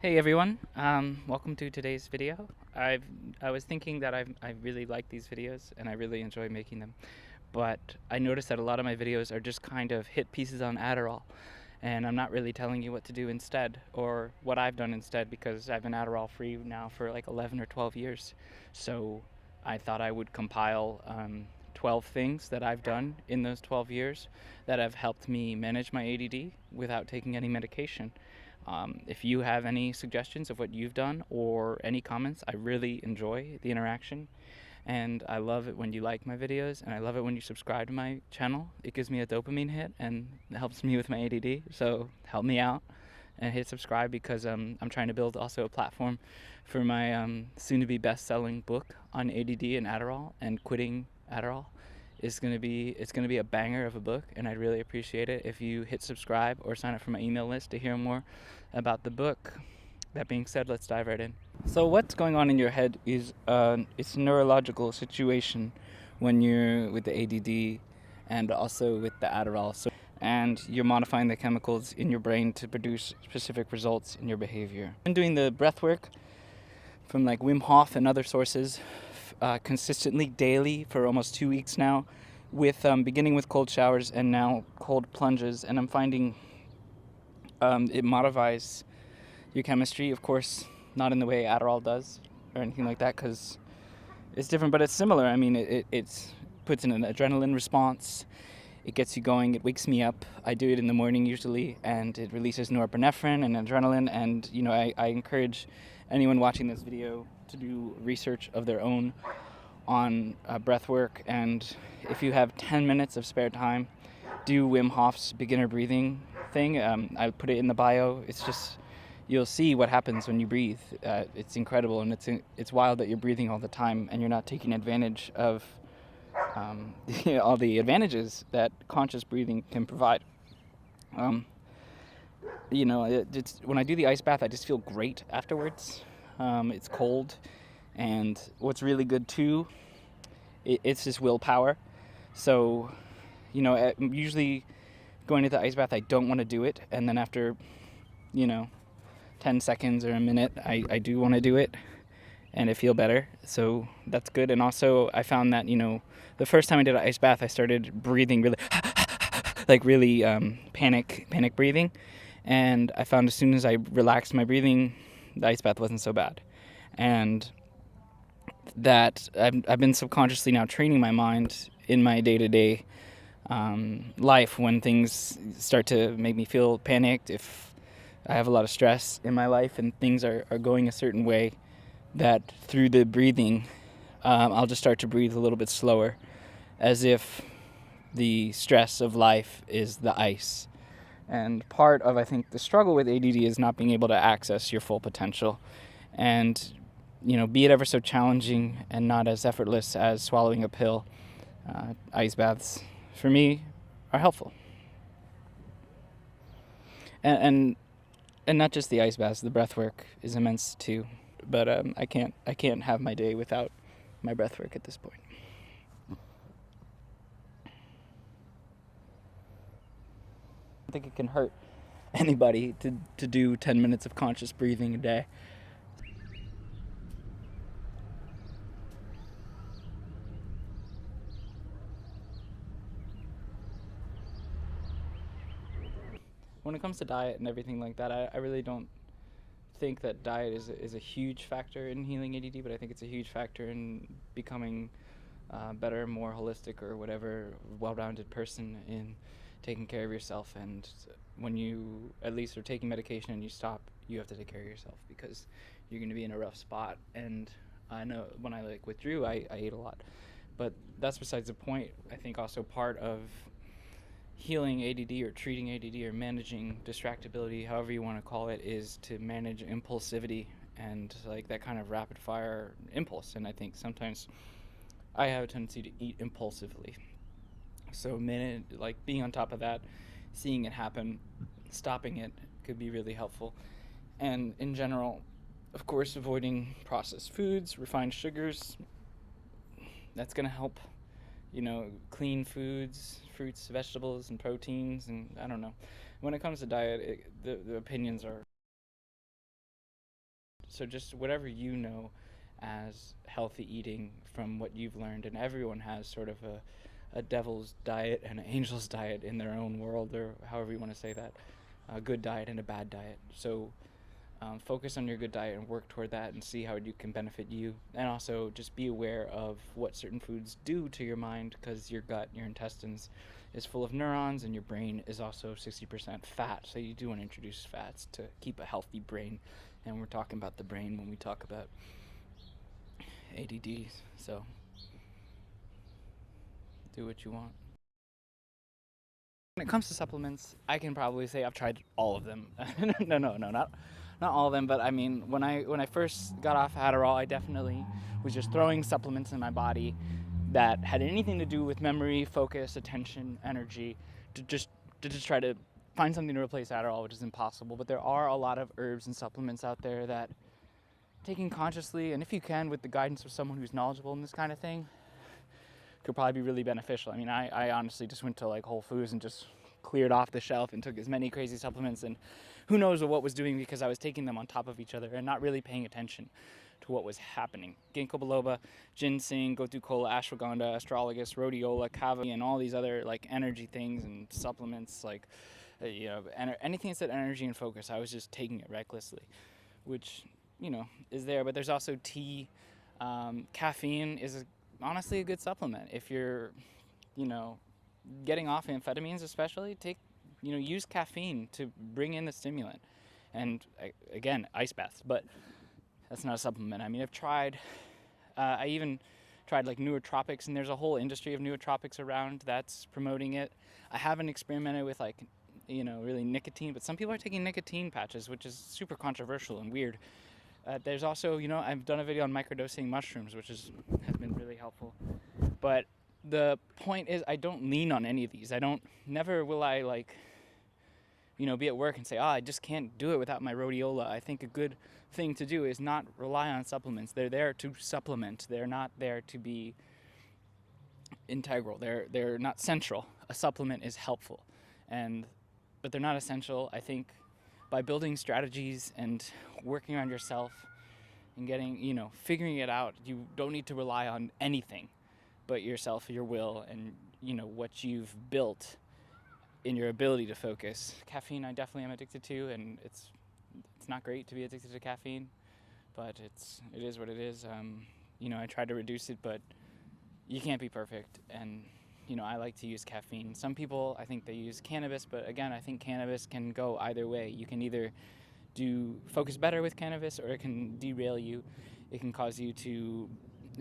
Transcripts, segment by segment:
Hey everyone, welcome to today's video. I was thinking that I really like these videos and I really enjoy making them, but I noticed that a lot of my videos are just kind of hit pieces on Adderall, and I'm not really telling you what to do instead or what I've done instead because I've been Adderall free now for like 11 or 12 years. So I thought I would compile 12 things that I've done in those 12 years that have helped me manage my ADD without taking any medication. If you have any suggestions of what you've done or any comments, I really enjoy the interaction. And I love it when you like my videos, and I love it when you subscribe to my channel. It gives me a dopamine hit and helps me with my ADD. So help me out and hit subscribe because I'm trying to build also a platform for my soon-to-be best-selling book on ADD and Adderall and quitting Adderall. It's gonna be a banger of a book, and I'd really appreciate it if you hit subscribe or sign up for my email list to hear more about the book. That being said, let's dive right in. So what's going on in your head is it's a neurological situation when you're with the ADD and also with the Adderall. And you're modifying the chemicals in your brain to produce specific results in your behavior. I've been doing the breath work from like Wim Hof and other sources consistently daily for almost 2 weeks now, with beginning with cold showers and now cold plunges, and I'm finding it modifies your chemistry. Of course, not in the way Adderall does or anything like that, because it's different, but it's similar. I mean, it puts in an adrenaline response. It gets you going. It wakes me up. I do it in the morning usually, and it releases norepinephrine and adrenaline. And I encourage anyone watching this video to do research of their own on breath work. And if you have 10 minutes of spare time, do Wim Hof's beginner breathing thing. I put it in the bio. It's just, you'll see what happens when you breathe. It's incredible, and it's wild that you're breathing all the time and you're not taking advantage of all the advantages that conscious breathing can provide. When I do the ice bath, I just feel great afterwards. It's cold, and what's really good too, it's just willpower. So, usually going to the ice bath, I don't want to do it, and then after, 10 seconds or a minute, I do want to do it, and I feel better. So that's good. And also, I found that, the first time I did an ice bath, I started breathing really, like really panic breathing. And I found as soon as I relaxed my breathing, the ice bath wasn't so bad. And that I've been subconsciously now training my mind in my day-to-day life when things start to make me feel panicked, if I have a lot of stress in my life and things are going a certain way, that through the breathing, I'll just start to breathe a little bit slower, as if the stress of life is the ice. And part of, I think, the struggle with ADD is not being able to access your full potential. And, be it ever so challenging and not as effortless as swallowing a pill, ice baths, for me, are helpful. And not just the ice baths, the breath work is immense too. But I can't have my day without my breath work at this point. I think it can hurt anybody to do 10 minutes of conscious breathing a day. When it comes to diet and everything like that, I really don't think that diet is a huge factor in healing ADD, but I think it's a huge factor in becoming better, more holistic, or whatever, well-rounded person in taking care of yourself. And when you at least are taking medication and you stop, you have to take care of yourself because you're going to be in a rough spot. And I know when I withdrew, I ate a lot, but that's besides the point. I think also part of healing ADD or treating ADD or managing distractibility, however you want to call it, is to manage impulsivity and like that kind of rapid fire impulse. And I think sometimes I have a tendency to eat impulsively. So being on top of that, seeing it happen, stopping it could be really helpful. And in general, of course, avoiding processed foods, refined sugars, that's going to help. Clean foods, fruits, vegetables, and proteins, and I don't know. When it comes to diet, the opinions are So just whatever you know as healthy eating from what you've learned, and everyone has sort of a devil's diet and an angel's diet in their own world, or however you want to say that, a good diet and a bad diet. So focus on your good diet and work toward that and see how you can benefit you. And also just be aware of what certain foods do to your mind, because your gut, your intestines is full of neurons, and your brain is also 60% fat. So you do want to introduce fats to keep a healthy brain. And we're talking about the brain when we talk about A.D.D. So do what you want. When it comes to supplements, I can probably say I've tried all of them. No, not all of them, but I mean, when I first got off Adderall, I definitely was just throwing supplements in my body that had anything to do with memory, focus, attention, energy, to just try to find something to replace Adderall, which is impossible. But there are a lot of herbs and supplements out there that, taking consciously, and if you can, with the guidance of someone who's knowledgeable in this kind of thing, could probably be really beneficial. I mean, I honestly just went to like Whole Foods and just cleared off the shelf and took as many crazy supplements, and who knows what was doing, because I was taking them on top of each other and not really paying attention to what was happening. Ginkgo biloba, ginseng, gotu kola, ashwagandha, astragalus, rhodiola, kava, and all these other like energy things and supplements, like anything that said energy and focus, I was just taking it recklessly, which is there. But there's also tea. Caffeine is honestly a good supplement if you're getting off amphetamines, especially. Use caffeine to bring in the stimulant. And again, ice baths, but that's not a supplement. I mean, I even tried like nootropics, and there's a whole industry of nootropics around that's promoting it. I haven't experimented with really nicotine, but some people are taking nicotine patches, which is super controversial and weird. There's also, I've done a video on microdosing mushrooms, which has been really helpful. But the point is, I don't lean on any of these. Never will I be at work and say, I just can't do it without my rhodiola. I think a good thing to do is not rely on supplements. They're there to supplement. They're not there to be integral. They're not central. A supplement is helpful, but they're not essential. I think by building strategies and working on yourself and figuring it out, you don't need to rely on anything but yourself, your will, and what you've built in your ability to focus. Caffeine, I definitely am addicted to, and it's not great to be addicted to caffeine, but it is what it is. I try to reduce it, but you can't be perfect, and I like to use caffeine. Some people, I think they use cannabis, but again, I think cannabis can go either way. You can either focus better with cannabis, or it can derail you. It can cause you to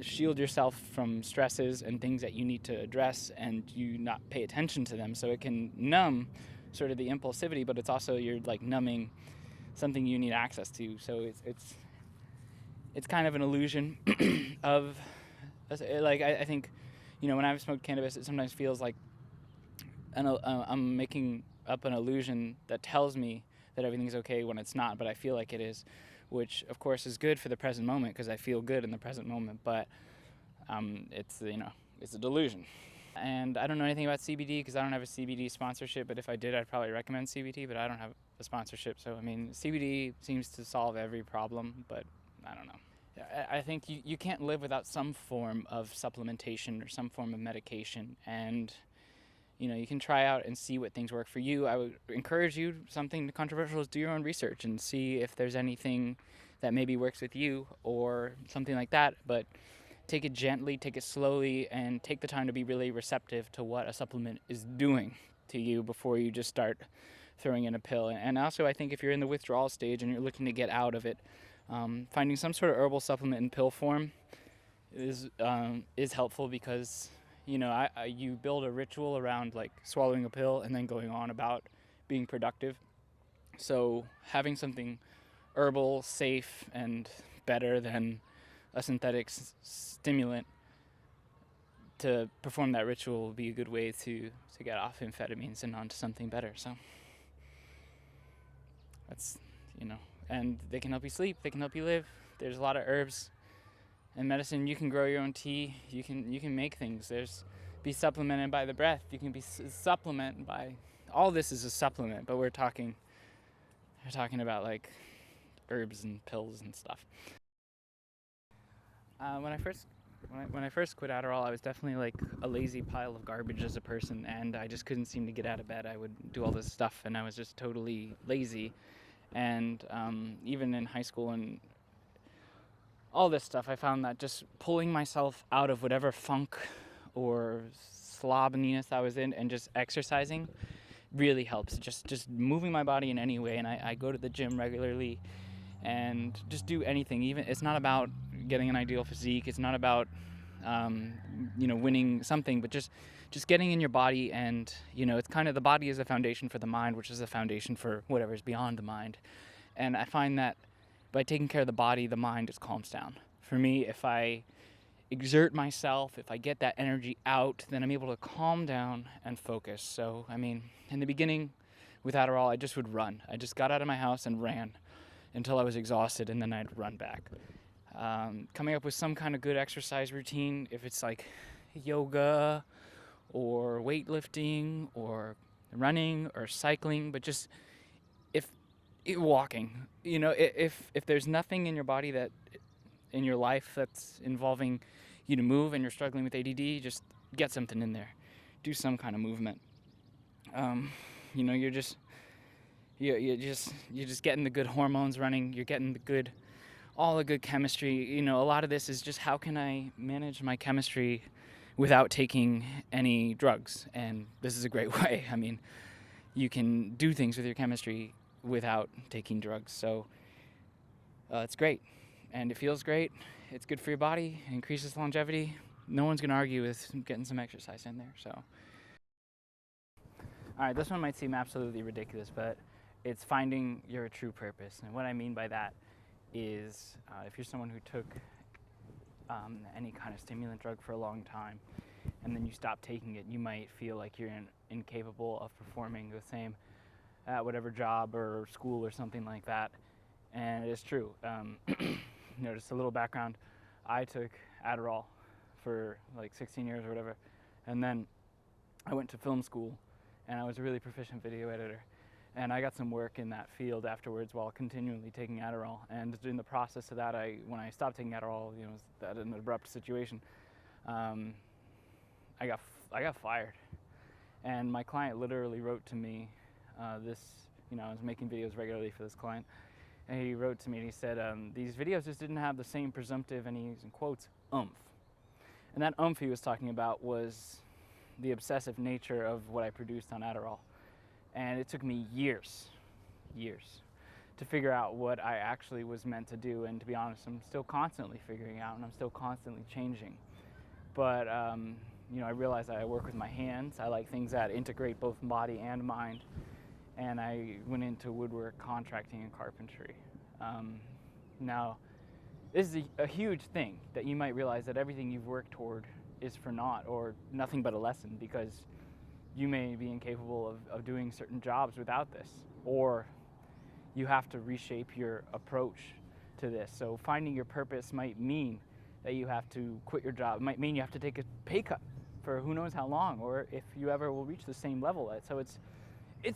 shield yourself from stresses and things that you need to address, and you not pay attention to them. So it can numb sort of the impulsivity, but it's also, you're like numbing something you need access to. So it's kind of an illusion of, like, I think, when I've smoked cannabis, it sometimes feels like I'm making up an illusion that tells me that everything's okay when it's not, but I feel like it is, which of course is good for the present moment because I feel good in the present moment, but it's a delusion. And I don't know anything about CBD because I don't have a CBD sponsorship, but if I did, I'd probably recommend CBD, but I don't have a sponsorship. So, I mean, CBD seems to solve every problem, but I don't know. I think you can't live without some form of supplementation or some form of medication, and you can try out and see what things work for you. I would encourage you, something controversial, is do your own research and see if there's anything that maybe works with you or something like that, but take it gently, take it slowly, and take the time to be really receptive to what a supplement is doing to you before you just start throwing in a pill. And also, I think if you're in the withdrawal stage and you're looking to get out of it, finding some sort of herbal supplement in pill form is helpful, because you build a ritual around like swallowing a pill and then going on about being productive. So having something herbal, safe, and better than a synthetic stimulant to perform that ritual will be a good way to get off amphetamines and onto something better. So that's and they can help you sleep, they can help you live. There's a lot of herbs and medicine. You can grow your own tea, you can make things. Be supplemented by the breath, you can be supplemented by, all this is a supplement, but we're talking about like herbs and pills and stuff. When I first quit Adderall, I was definitely like a lazy pile of garbage as a person, and I just couldn't seem to get out of bed. I would do all this stuff, and I was just totally lazy. And even in high school and all this stuff, I found that just pulling myself out of whatever funk or slobbiness I was in and just exercising really helps. Just moving my body in any way, and I go to the gym regularly and just do anything. Even it's not about getting an ideal physique. It's not about winning something, but just getting in your body. And it's kind of, the body is the foundation for the mind, which is the foundation for whatever's beyond the mind. And I find that by taking care of the body, the mind just calms down. For me, if I exert myself, if I get that energy out, then I'm able to calm down and focus. So, I mean, in the beginning with Adderall, I just would run. I just got out of my house and ran until I was exhausted, and then I'd run back. Coming up with some kind of good exercise routine, if it's like yoga or weightlifting or running or cycling, but just walking. If there's nothing in your body that in your life that's involving you to move, and you're struggling with ADD, just get something in there. Do some kind of movement. You're just getting the good hormones running. You're getting all the good chemistry. A lot of this is just, how can I manage my chemistry without taking any drugs? And this is a great way. I mean, you can do things with your chemistry without taking drugs. So it's great, and it feels great. It's good for your body. It increases longevity. No one's going to argue with getting some exercise in there. So, all right, this one might seem absolutely ridiculous, but it's finding your true purpose. And what I mean by that is, if you're someone who took any kind of stimulant drug for a long time, and then you stop taking it, you might feel like you're incapable of performing the same at whatever job or school or something like that. And it is true. Just a little background. I took Adderall for like 16 years or whatever, and then I went to film school, and I was a really proficient video editor, and I got some work in that field afterwards while continually taking Adderall. And in the process of that, when I stopped taking Adderall, it was that an abrupt situation. I got fired, and my client literally wrote to me. I was making videos regularly for this client, and he wrote to me and he said, these videos just didn't have the same presumptive, and he's in quotes, oomph. And that oomph he was talking about was the obsessive nature of what I produced on Adderall. And it took me years to figure out what I actually was meant to do. And to be honest, I'm still constantly figuring out, and I'm still constantly changing. But I realized that I work with my hands. I like things that integrate both body and mind. And I went into woodwork, contracting, and carpentry. Now, this is a huge thing, that you might realize that everything you've worked toward is for naught, or nothing but a lesson, because you may be incapable of doing certain jobs without this, or you have to reshape your approach to this. So finding your purpose might mean that you have to quit your job. It might mean you have to take a pay cut for who knows how long, or if you ever will reach the same level. So it's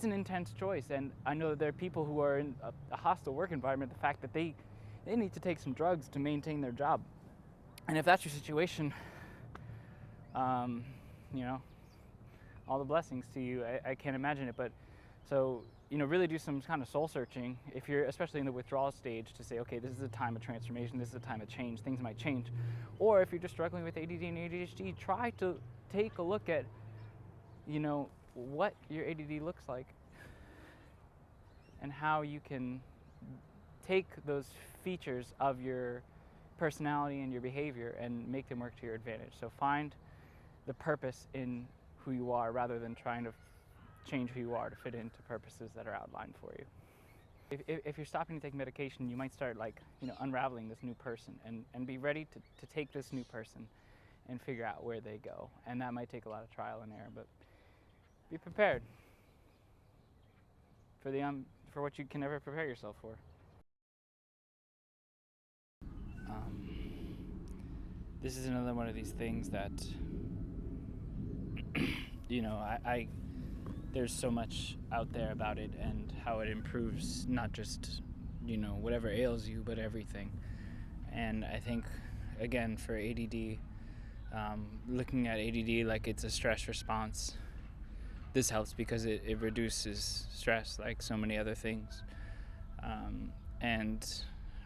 an intense choice, and I know that there are people who are in a hostile work environment, the fact that they need to take some drugs to maintain their job. And if that's your situation, all the blessings to you. I can't imagine it, but so, really do some kind of soul searching, if you're especially in the withdrawal stage, to say, okay, this is a time of transformation, this is a time of change, things might change. Or if you're just struggling with ADD and ADHD, try to take a look at, what your ADD looks like, and how you can take those features of your personality and your behavior and make them work to your advantage. So find the purpose in who you are, rather than trying to change who you are to fit into purposes that are outlined for you. If you're stopping to take medication, you might start unraveling this new person, and be ready to take this new person and figure out where they go. And that might take a lot of trial and error, but be prepared for what you can never prepare yourself for. This is another one of these things that there's so much out there about it, and how it improves not just whatever ails you, but everything. And I think, again, for ADD, looking at ADD like it's a stress response, this helps because it reduces stress like so many other things. And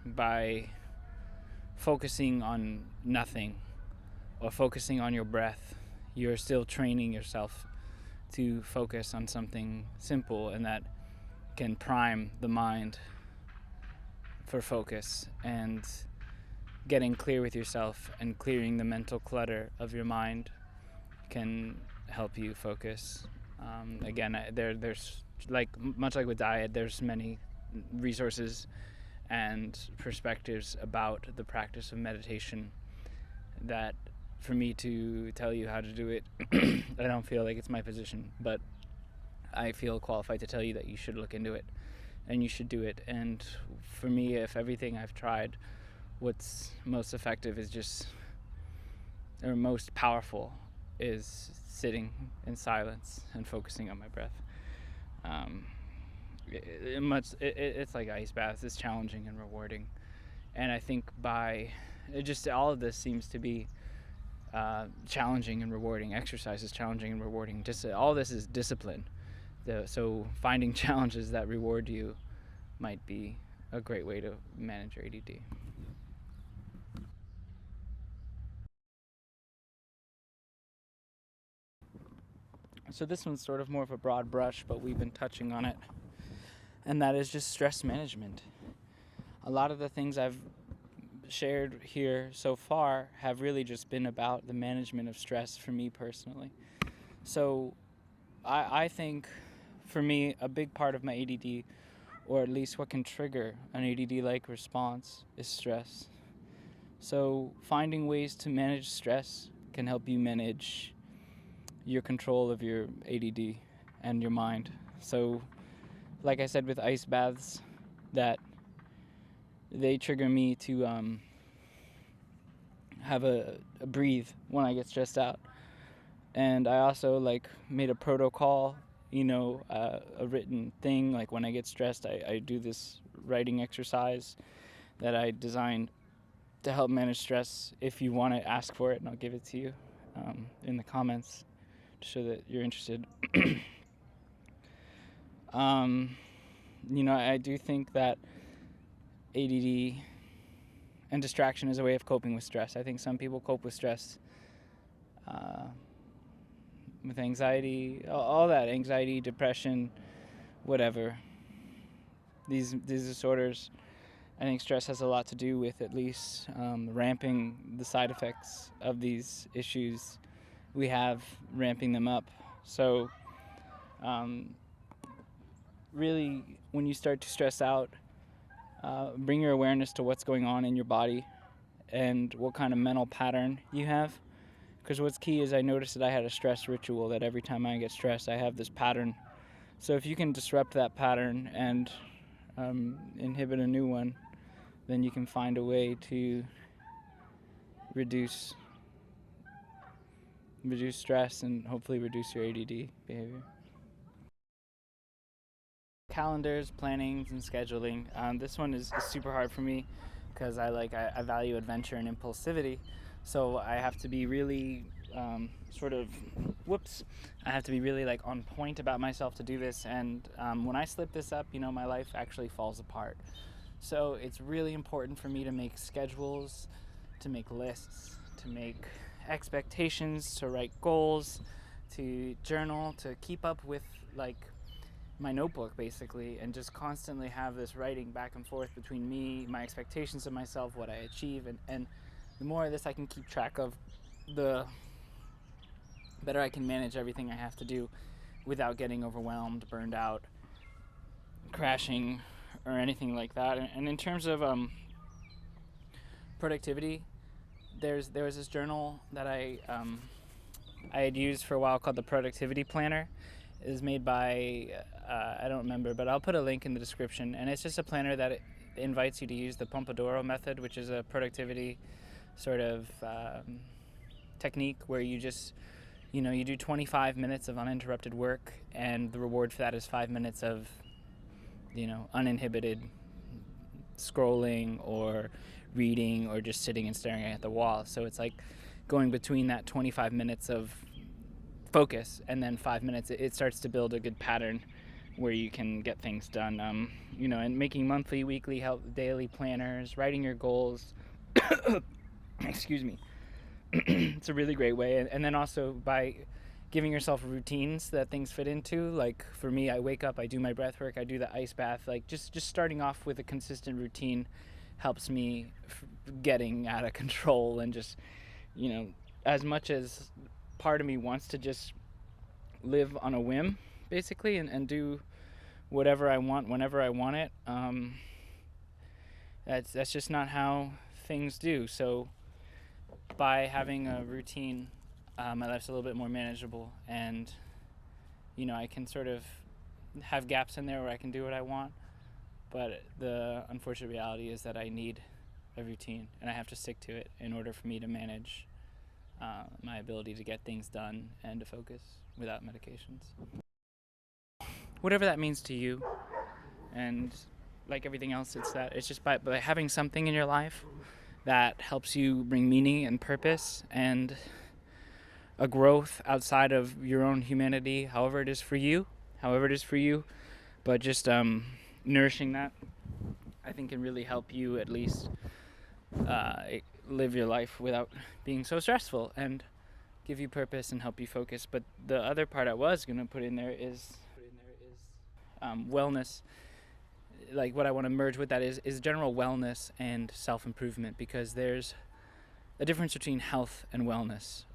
by focusing on nothing or focusing on your breath, you're still training yourself to focus on something simple, and that can prime the mind for focus. And getting clear with yourself and clearing the mental clutter of your mind can help you focus. Again, there's much like with diet, there's many resources and perspectives about the practice of meditation that, for me to tell you how to do it, I don't feel like it's my position, but I feel qualified to tell you that you should look into it and you should do it. And for me, if everything I've tried, what's most effective is or most powerful is sitting in silence and focusing on my breath. It's like ice baths. It's challenging and rewarding, and I think all of this seems to be challenging and rewarding. Exercise is challenging and rewarding. All this is discipline. So finding challenges that reward you might be a great way to manage your ADD. So this one's sort of more of a broad brush, but we've been touching on it, and that is just stress management. A lot of the things I've shared here so far have really just been about the management of stress for me personally. So I think, for me, a big part of my ADD, or at least what can trigger an ADD-like response, is stress. So finding ways to manage stress can help you manage your control of your ADD and your mind. So, like I said with ice baths, that they trigger me to have a breathe when I get stressed out. And I also made a protocol, a written thing. Like when I get stressed, I do this writing exercise that I designed to help manage stress. If you want to ask for it, and I'll give it to you in the comments to show that you're interested. I do think that ADD and distraction is a way of coping with stress. I think some people cope with stress with anxiety, all that, anxiety, depression, whatever. These disorders, I think stress has a lot to do with at least ramping the side effects of these issues we have, ramping them up. So really, when you start to stress out, bring your awareness to what's going on in your body and what kind of mental pattern you have. Because what's key is I noticed that I had a stress ritual, that every time I get stressed, I have this pattern. So if you can disrupt that pattern and inhibit a new one, then you can find a way to reduce stress and hopefully reduce your ADD behavior. Calendars, plannings, and scheduling. This one is super hard for me because I value adventure and impulsivity. So I have to be really I have to be really on point about myself to do this. And when I slip this up, my life actually falls apart. So it's really important for me to make schedules, to make lists, to make expectations, to write goals, to journal, to keep up with my notebook basically, and just constantly have this writing back and forth between me, my expectations of myself, what I achieve, and the more of this I can keep track of, the better I can manage everything I have to do without getting overwhelmed, burned out, crashing, or anything like that. And in terms of productivity, there was this journal that I had used for a while called the Productivity Planner. It is made by I don't remember, but I'll put a link in the description. And it's just a planner that invites you to use the Pomodoro method, which is a productivity sort of technique where you just you do 25 minutes of uninterrupted work, and the reward for that is 5 minutes of uninhibited scrolling or reading or just sitting and staring at the wall. So it's like going between that 25 minutes of focus and then 5 minutes, it starts to build a good pattern where you can get things done. And making monthly, weekly, daily planners, writing your goals. Excuse me. It's a really great way. And then also by giving yourself routines that things fit into. Like for me, I wake up, I do my breath work, I do the ice bath. Like just starting off with a consistent routine helps me getting out of control. And just, as much as part of me wants to just live on a whim, basically, and do whatever I want whenever I want it, that's just not how things do. So by having a routine, my life's a little bit more manageable, and I can sort of have gaps in there where I can do what I want. But the unfortunate reality is that I need a routine, and I have to stick to it in order for me to manage my ability to get things done and to focus without medications. Whatever that means to you, and like everything else, it's just by having something in your life that helps you bring meaning and purpose and a growth outside of your own humanity, however it is for you, but just nourishing that, I think, can really help you at least live your life without being so stressful and give you purpose and help you focus. But the other part I was going to put in there is wellness. Like what I want to merge with that is general wellness and self-improvement, because there's a difference between health and wellness.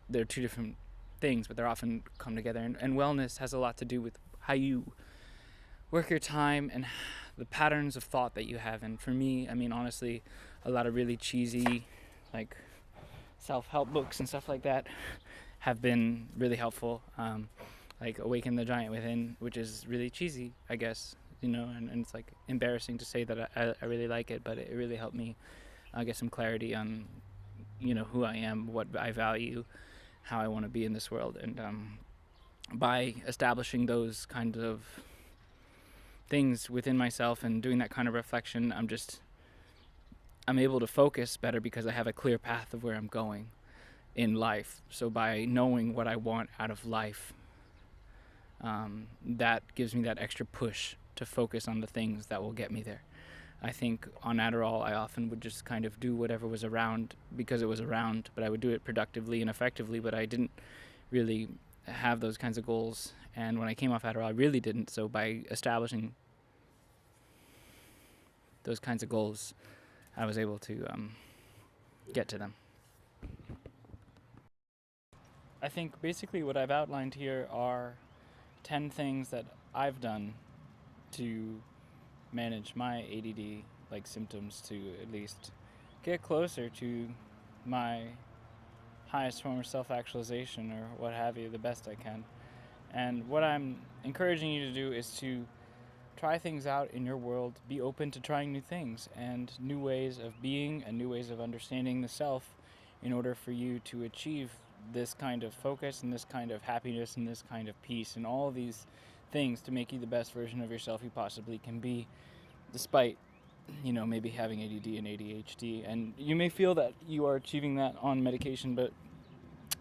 They're two different things, but they're often come together. And wellness has a lot to do with how you work your time and the patterns of thought that you have. And for me, I mean, honestly, a lot of really cheesy, like self-help books and stuff like that have been really helpful. Like Awaken the Giant Within, which is really cheesy, I guess, and it's like embarrassing to say that I really like it, but it really helped me get some clarity on, who I am, what I value, how I want to be in this world. And by establishing those kinds of things within myself and doing that kind of reflection, I'm able to focus better because I have a clear path of where I'm going in life. So by knowing what I want out of life, that gives me that extra push to focus on the things that will get me there. I think on Adderall, I often would just kind of do whatever was around because it was around, but I would do it productively and effectively, but I didn't really have those kinds of goals. And when I came off Adderall, I really didn't. So by establishing those kinds of goals, I was able to get to them. I think basically what I've outlined here are 10 things that I've done to manage my ADD symptoms, to at least get closer to my highest form of self-actualization or what have you, the best I can. And what I'm encouraging you to do is to try things out in your world, be open to trying new things and new ways of being and new ways of understanding the self in order for you to achieve this kind of focus and this kind of happiness and this kind of peace and all of these things to make you the best version of yourself you possibly can be, despite maybe having ADD and ADHD. And you may feel that you are achieving that on medication, but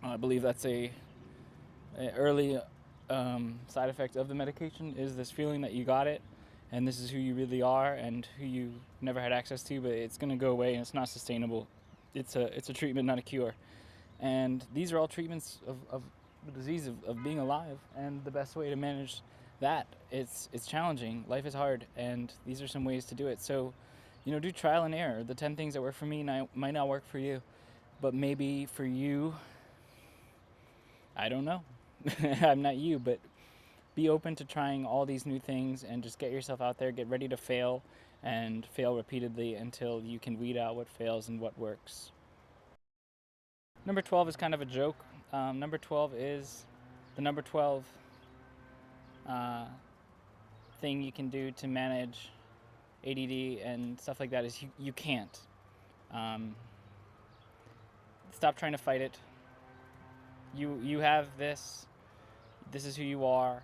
I believe that's a early side effect of the medication, is this feeling that you got it and this is who you really are and who you never had access to, but it's going to go away and it's not sustainable. It's a treatment, not a cure. And these are all treatments of the disease of being alive, and the best way to manage that, it's challenging. Life is hard, and these are some ways to do it. So, do trial and error. The 10 things that work for me might not work for you, but maybe for you, I don't know. I'm not you, but be open to trying all these new things and just get yourself out there, get ready to fail, and fail repeatedly until you can weed out what fails and what works. Number 12 is kind of a joke. Number 12 is the number 12 thing you can do to manage ADD and stuff like that is you can't. Stop trying to fight it. You have this. This is who you are.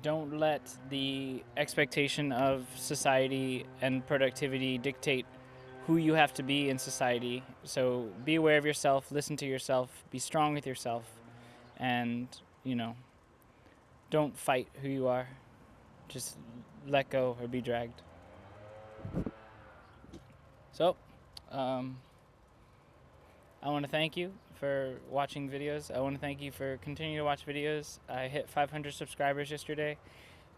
don't let the expectation of society and productivity dictate who you have to be in society. So be aware of yourself, listen to yourself, be strong with yourself, and, you know, don't fight who you are. Just let go or be dragged. So, um, I want to thank you for watching videos. I want to thank you for continuing to watch videos. I hit 500 subscribers yesterday,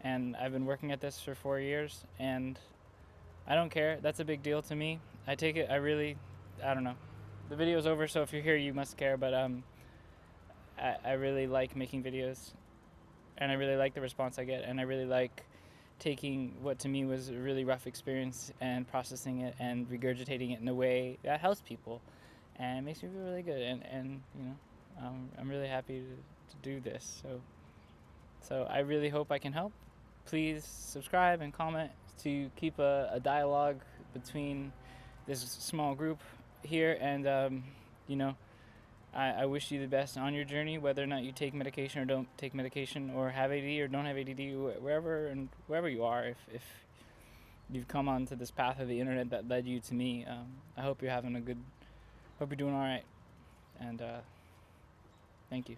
and I've been working at this for 4 years, and I don't care. That's a big deal to me. I take it, I don't know. The video's over, so if you're here, you must care, but I really like making videos, and I really like the response I get, and I really like taking what to me was a really rough experience and processing it and regurgitating it in a way that helps people, and it makes me feel really good, and you know, I'm really happy to do this. So I really hope I can help. Please subscribe and comment to keep a dialogue between this small group here, and you know, I wish you the best on your journey, whether or not you take medication or don't take medication, or have ADD or don't have ADD, wherever you are. If you've come onto this path of the internet that led you to me, I hope you're having a good, hope you're doing all right, and thank you.